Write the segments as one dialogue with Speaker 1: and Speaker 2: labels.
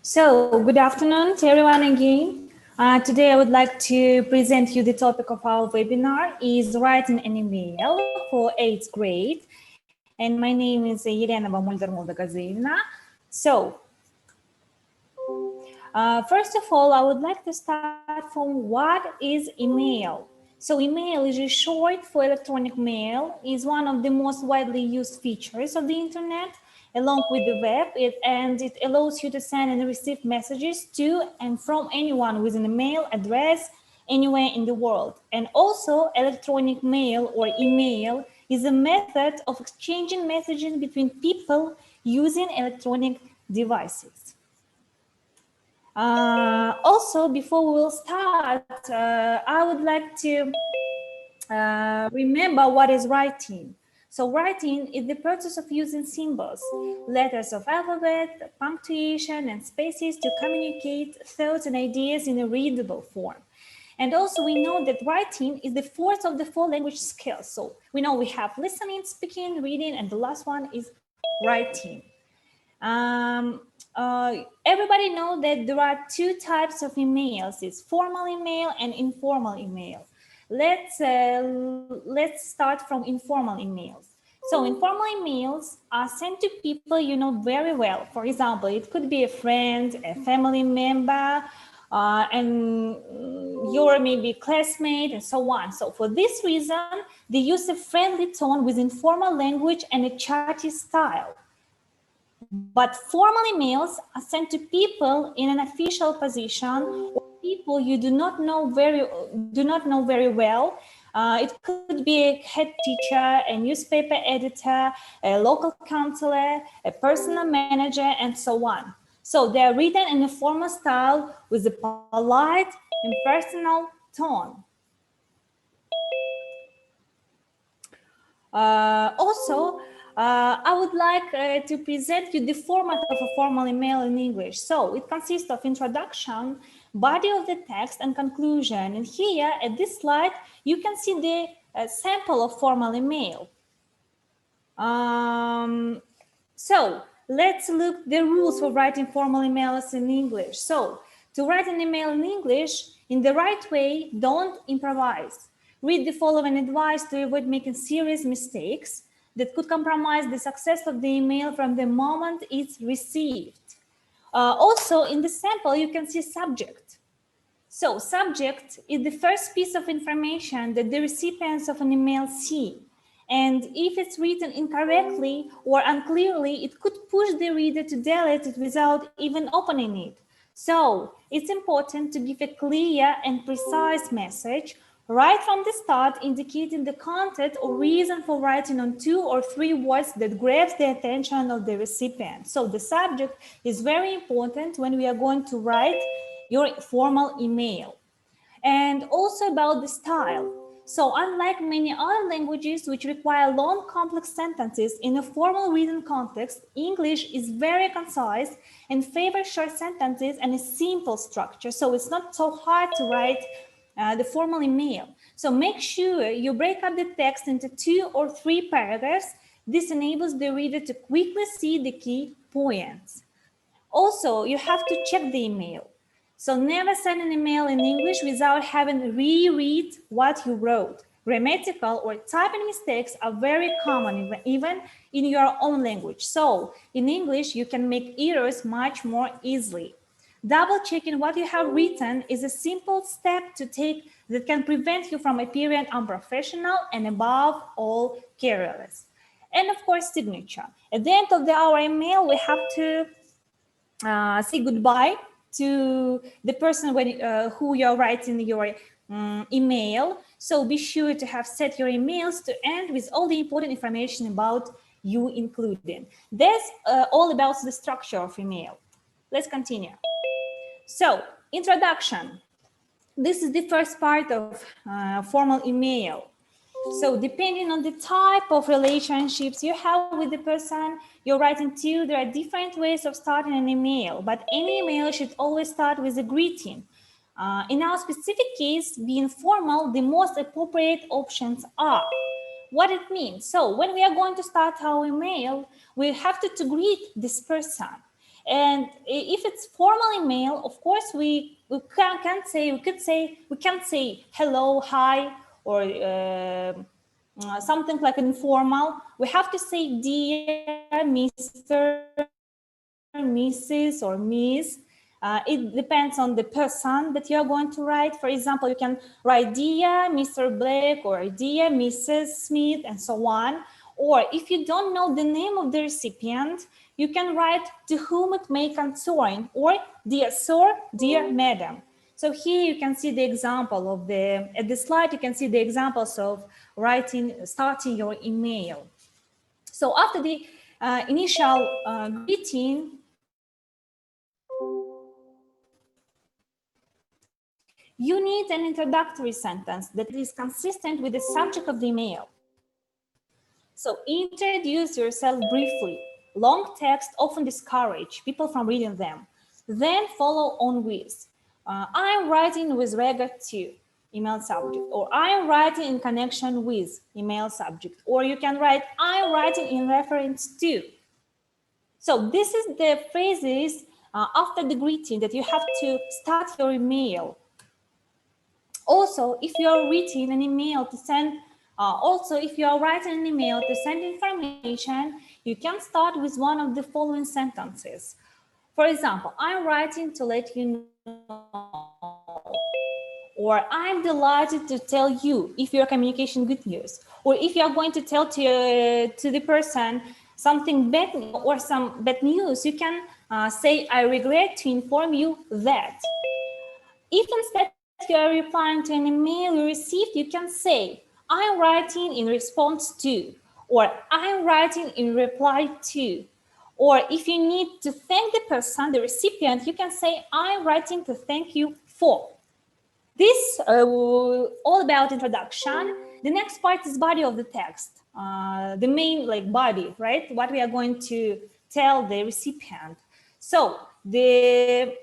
Speaker 1: So, good afternoon to everyone again. Today I would like to present you the topic of our webinar is writing an email for 8th grade. And my name is Еленова М.М. So, first of all, I would like to start from what is email. So email is short for electronic mail, is one of the most widely used features of the internet, along with the web, and it allows you to send and receive messages to and from anyone with an email address anywhere in the world. And also electronic mail or email is a method of exchanging messages between people using electronic devices. Also, before we will start, I would like to remember what is writing. So writing is the process of using symbols, letters of alphabet, punctuation, and spaces to communicate thoughts and ideas in a readable form. And also we know that writing is the fourth of the four language skills. So we know we have listening, speaking, reading, and the last one is writing. Everybody know that there are two types of emails. It's formal email and informal email. Let's start from informal emails. So informal emails are sent to people you know very well. For example, it could be a friend, a family member, and your maybe classmate and so on. So for this reason, they use a friendly tone with informal language and a chatty style. But formal emails are sent to people in an official position or people you do not know very well. It could be a head teacher, a newspaper editor, a local counselor, a personal manager, and so on. So they are written in a formal style with a polite and personal tone. I would like to present you the format of a formal email in English. So it consists of introduction, body of the text, and conclusion. And here at this slide, you can see the sample of formal email. So let's look the rules for writing formal emails in English. So to write an email in English in the right way, don't improvise. Read the following advice to avoid making serious mistakes that could compromise the success of the email from the moment it's received. Also, in the sample, you can see subject. So subject is the first piece of information that the recipients of an email see. And if it's written incorrectly or unclearly, it could push the reader to delete it without even opening it. So it's important to give a clear and precise message right from the start, indicating the content or reason for writing on 2 or 3 words that grabs the attention of the recipient. So the subject is very important when we are going to write your formal email. And also about the style. So unlike many other languages which require long complex sentences in a formal written context, English is very concise and favors short sentences and a simple structure. So it's not so hard to write the formal email. So make sure you break up the text into 2 or 3 paragraphs. This enables the reader to quickly see the key points. Also, you have to check the email. So never send an email in English without having reread what you wrote. Grammatical or typing mistakes are very common, even in your own language. So in English, you can make errors much more easily. Double checking what you have written is a simple step to take that can prevent you from appearing unprofessional and above all careless. And of course, signature. At the end of our email, we have to say goodbye to the person who you're writing your email. So be sure to have set your emails to end with all the important information about you included. That's all about the structure of email. Let's continue. So, introduction. This is the first part of formal email. So depending on the type of relationships you have with the person you're writing to, there are different ways of starting an email, but any email should always start with a greeting. In our specific case, being formal, the most appropriate options are. What it means. So when we are going to start our email, we have to greet this person. And if it's formal email, of course, we can't say hello, hi, or something like informal. We have to say dear Mr., Mrs., or Miss. It depends on the person that you're going to write. For example, you can write dear Mr. Blake or dear Mrs. Smith and so on. Or if you don't know the name of the recipient, you can write to whom it may concern, or dear sir, dear madam. So here you can see the example of at the slide, you can see the examples of starting your email. So after the initial greeting, you need an introductory sentence that is consistent with the subject of the email. So introduce yourself briefly. Long text often discourage people from reading them. Then follow on with, I'm writing with regard to email subject, or I'm writing in connection with email subject, or you can write, I'm writing in reference to. So this is the phrases after the greeting that you have to start your email. Also, if you are writing an email to send, if you are writing an email to send information, you can start with one of the following sentences. For example, I'm writing to let you know, or I'm delighted to tell you if you're communicating good news, or if you are going to tell to the person something bad or some bad news, you can say, I regret to inform you that. If instead you are replying to an email you received, you can say, I'm writing in response to, or I'm writing in reply to. Or if you need to thank the person, the recipient, you can say, I'm writing to thank you for. This all about introduction. The next part is body of the text, the main body, right? What we are going to tell the recipient. So there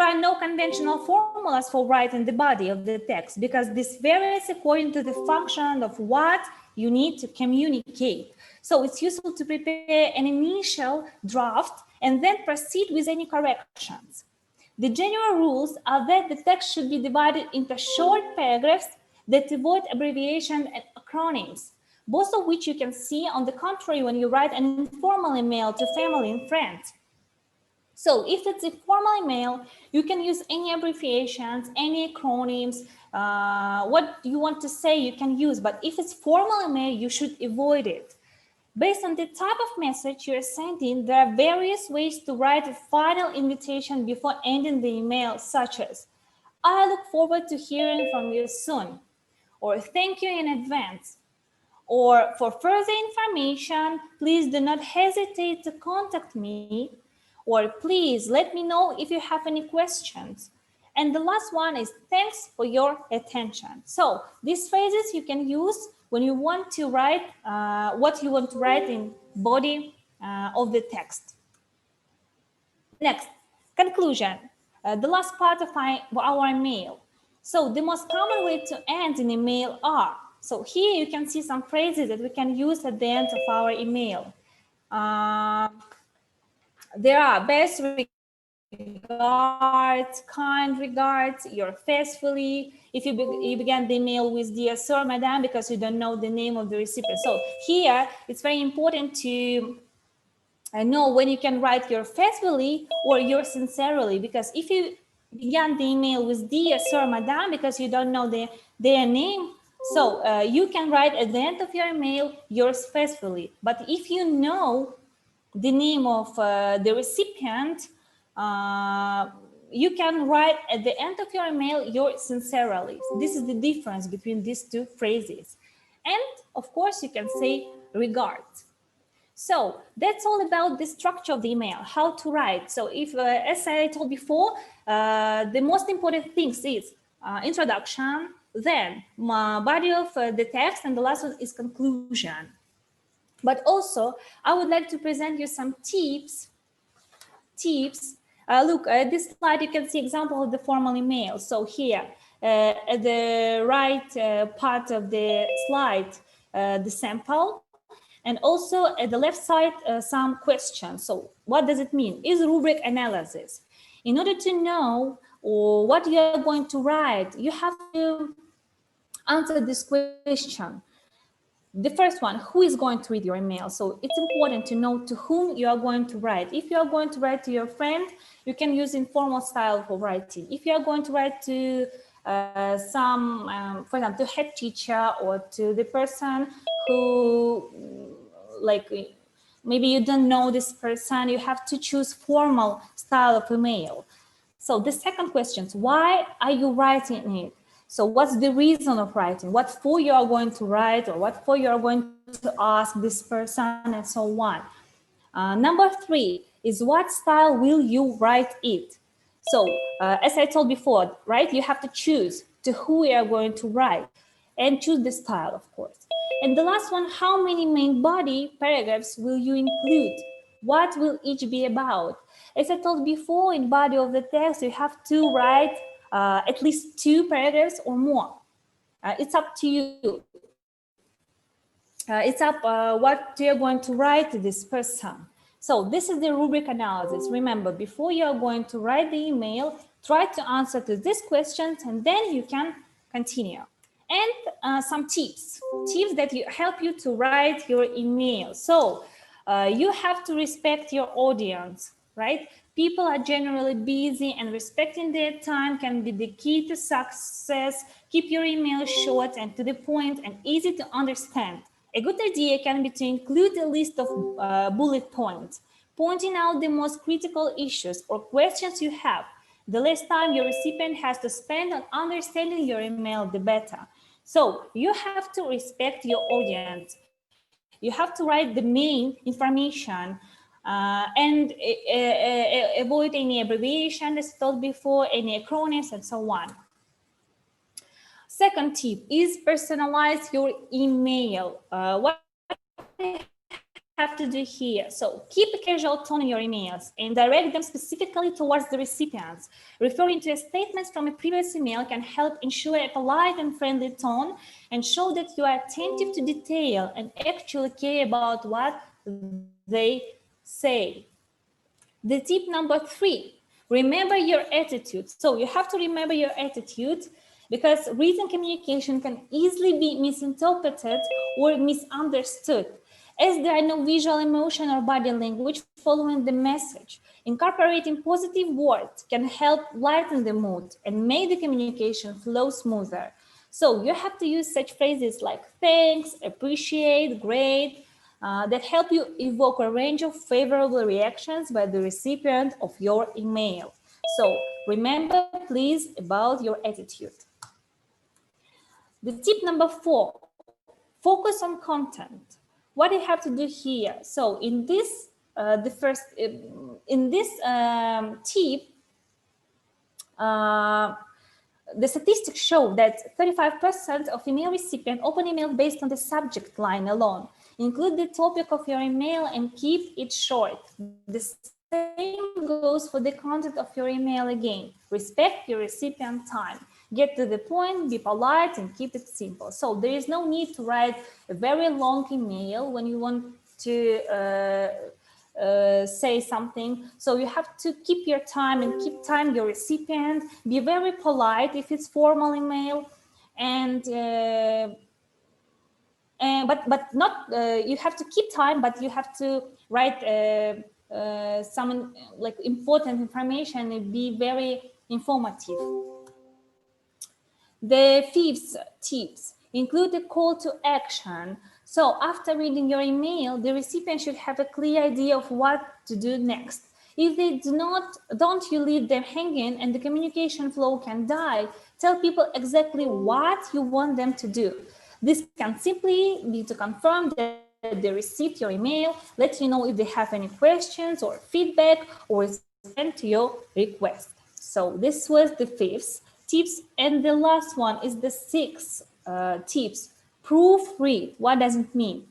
Speaker 1: are no conventional formulas for writing the body of the text because this varies according to the function of what you need to communicate. So it's useful to prepare an initial draft and then proceed with any corrections. The general rules are that the text should be divided into short paragraphs that avoid abbreviation and acronyms, both of which you can see on the contrary when you write an informal email to family and friends. So if it's a formal email, you can use any abbreviations, any acronyms, what you want to say you can use, but if it's formal email, you should avoid it. Based on the type of message you're sending, there are various ways to write a final invitation before ending the email, such as, I look forward to hearing from you soon, or thank you in advance, or for further information, please do not hesitate to contact me, or please let me know if you have any questions. And the last one is thanks for your attention. So these phrases you can use when you want to write what you want to write in body of the text. Next, conclusion, the last part of our email. So the most common way to end an email are, so here you can see some phrases that we can use at the end of our email. There are best regards, kind regards, yours faithfully. If you began the email with dear sir, madam, because you don't know the name of the recipient. So here it's very important to know when you can write your faithfully or your sincerely, because if you began the email with dear sir, madam, because you don't know their name, so you can write at the end of your email yours faithfully. But if you know the name of the recipient, you can write at the end of your email yours sincerely. This is the difference between these two phrases. And of course you can say regards. So that's all about the structure of the email, how to write. So if, as I told before, the most important things is introduction, then body of the text, and the last one is conclusion. But also, I would like to present you some tips. Look, at this slide, you can see example of the formal email. So here, at the right part of the slide, the sample. And also at the left side, some questions. So what does it mean? Is rubric analysis. In order to know what you are going to write, you have to answer this question. The first one, who is going to read your email? So it's important to know to whom you are going to write. If you are going to write to your friend, you can use informal style for writing. If you are going to write to for example, to head teacher or to the person who, like, maybe you don't know this person, you have to choose formal style of email. So the second question is, why are you writing it? So what's the reason of writing? What for you are going to write, or what for you are going to ask this person, and so on. Number 3 is, what style will you write it? So as I told before, right, you have to choose to who you are going to write and choose the style, of course. And the last one, how many main body paragraphs will you include? What will each be about? As I told before, in body of the text, you have to write at least 2 paragraphs or more. It's up to you. It's up what you're going to write to this person. So this is the rubric analysis. Remember, before you're going to write the email, try to answer to these questions, and then you can continue. And some tips that help you to write your email. So you have to respect your audience, right? People are generally busy, and respecting their time can be the key to success. Keep your email short and to the point and easy to understand. A good idea can be to include a list of bullet points, pointing out the most critical issues or questions you have. The less time your recipient has to spend on understanding your email, the better. So you have to respect your audience. You have to write the main information and avoid any abbreviation, as told before, any acronyms, and so on. Second tip is personalize your email. What I have to do here? So keep a casual tone in your emails and direct them specifically towards the recipients. Referring to statements from a previous email can help ensure a polite and friendly tone and show that you are attentive to detail and actually care about what they say. The tip number 3, remember your attitude. So you have to remember your attitude, because written communication can easily be misinterpreted or misunderstood, as there are no visual emotion or body language following the message. Incorporating positive words can help lighten the mood and make the communication flow smoother. So you have to use such phrases like thanks, appreciate, great, that help you evoke a range of favorable reactions by the recipient of your email. So remember, please, about your attitude. The tip number 4, focus on content. What do you have to do here? So in this, tip, the statistics show that 35% of email recipients open email based on the subject line alone. Include the topic of your email and keep it short. The same goes for the content of your email again. Respect your recipient time. Get to the point, be polite, and keep it simple. So there is no need to write a very long email when you want to say something. So you have to keep your time and keep time your recipient. Be very polite if it's formal email, and but not you have to keep time, but you have to write some like important information and be very informative. The 5th tips include a call to action. So after reading your email, the recipient should have a clear idea of what to do next. If they do not, don't you leave them hanging and the communication flow can die. Tell people exactly what you want them to do. This can simply be to confirm that they received your email, let you know if they have any questions or feedback, or respond to your request. So this was the 5th tips, and the last one is the 6th tips. Proofread. What does it mean?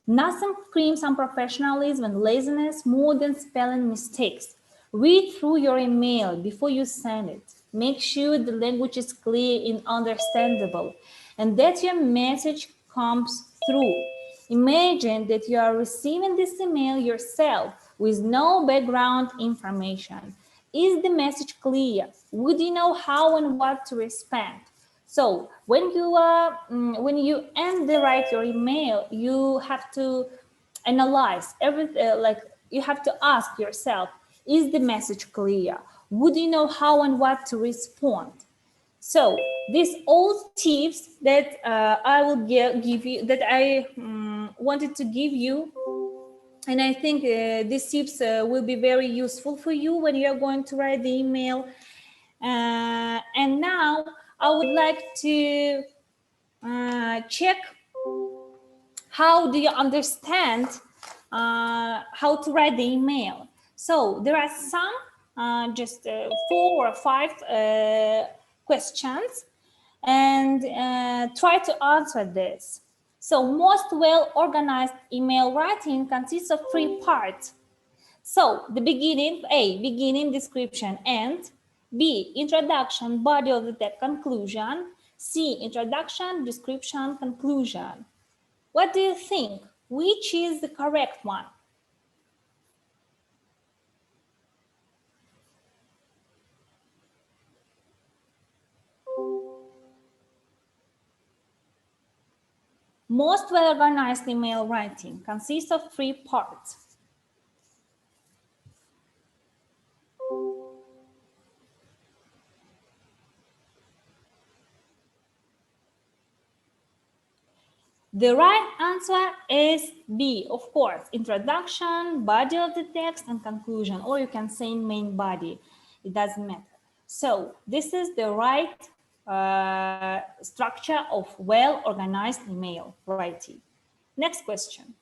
Speaker 1: Nothing screams unprofessionalism and laziness more than spelling mistakes. Read through your email before you send it. Make sure the language is clear and understandable, and that your message comes through. Imagine that you are receiving this email yourself with no background information. Is the message clear? Would you know how and what to respond? So when you end the write your email, you have to analyze everything. Like you have to ask yourself: is the message clear? Would you know how and what to respond? So these all tips that I will give you, that I wanted to give you, and I think these tips will be very useful for you when you are going to write the email. And now I would like to check how do you understand how to write the email. So there are some, just 4 or 5 questions, and try to answer this. So most well-organized email writing consists of 3 parts. So the beginning, A, beginning, description, end. B, introduction, body of the text, conclusion. C, introduction, description, conclusion. What do you think? Which is the correct one? Most well-organized email writing consists of 3 parts. The right answer is B, of course, introduction, body of the text, and conclusion, or you can say main body, it doesn't matter. So this is the right structure of well-organized email writing. Next question.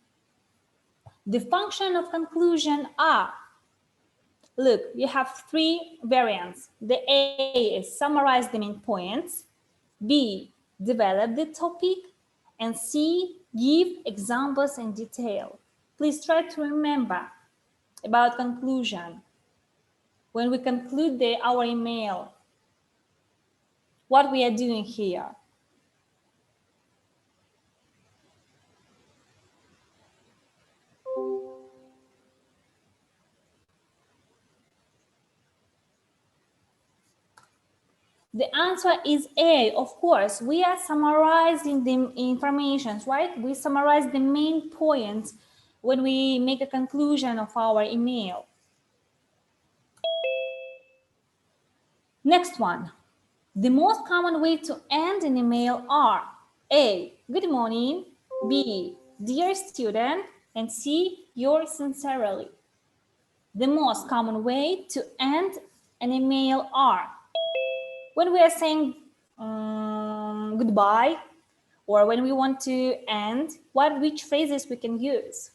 Speaker 1: The function of conclusion are, look, you have 3 variants. The A is summarize the main points, B, develop the topic, and C, give examples in detail. Please try to remember about conclusion. When we conclude our email, what we are doing here. The answer is A, of course. We are summarizing the information, right? We summarize the main points when we make a conclusion of our email. Next one. The most common way to end an email are A, good morning, B, dear student, and C, yours sincerely. The most common way to end an email are when we are saying goodbye, or when we want to end, which phrases we can use.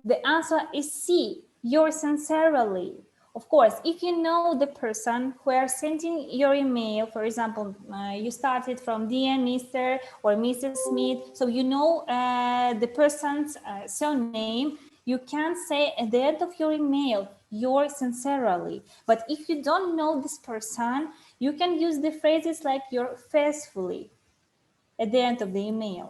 Speaker 1: The answer is C, yours sincerely. Of course, if you know the person who are sending your email, for example, you started from dear Mr. or Mrs. Smith, so you know the person's surname, you can say at the end of your email, yours sincerely. But if you don't know this person, you can use the phrases like yours faithfully at the end of the email.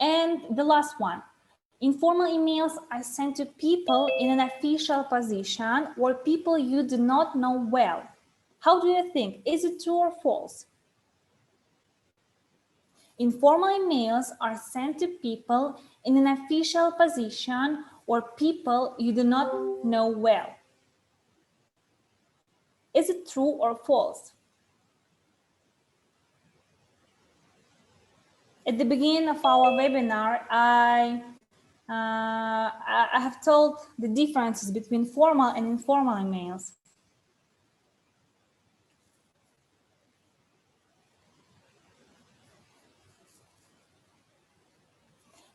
Speaker 1: And the last one. Informal emails are sent to people in an official position or people you do not know well. How do you think? Is it true or false? Informal emails are sent to people in an official position or people you do not know well. Is it true or false? At the beginning of our webinar, I have told the differences between formal and informal emails.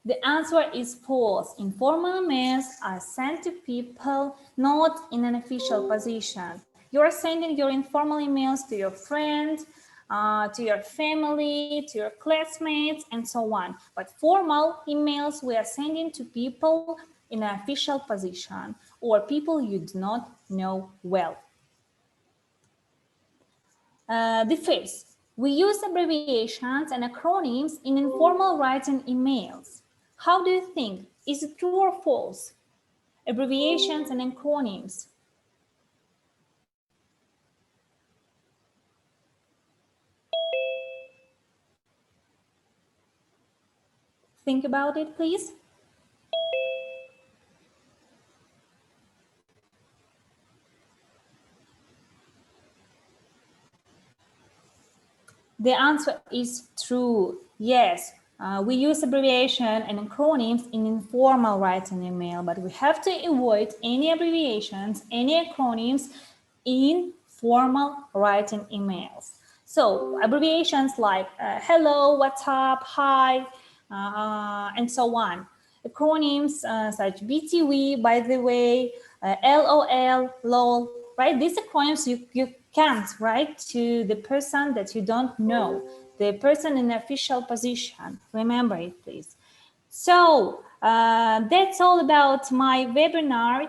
Speaker 1: The answer is false. Informal emails are sent to people not in an official position. You are sending your informal emails to your friend, to your family, to your classmates, and so on. But formal emails we are sending to people in an official position or people you do not know well. The first, we use abbreviations and acronyms in informal writing emails. How do you think? Is it true or false? Abbreviations and acronyms. Think about it, please. The answer is true. Yes, we use abbreviation and acronyms in informal writing email, but we have to avoid any abbreviations, any acronyms in formal writing emails. So abbreviations like hello, what's up, hi, and so on. Acronyms such BTW, by the way, LOL, LOL, right? These acronyms you can't write to the person that you don't know, the person in the official position. Remember it, please. So that's all about my webinar.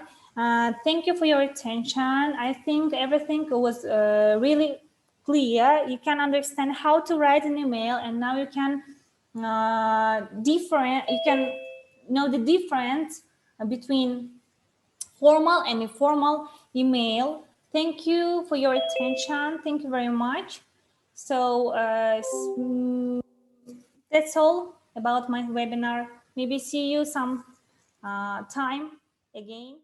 Speaker 1: Thank you for your attention. I think everything was really clear. You can understand how to write an email, and now you can you can know the difference between formal and informal email. Thank you for your attention. Thank you very much. So that's all about my webinar. Maybe see you some time again.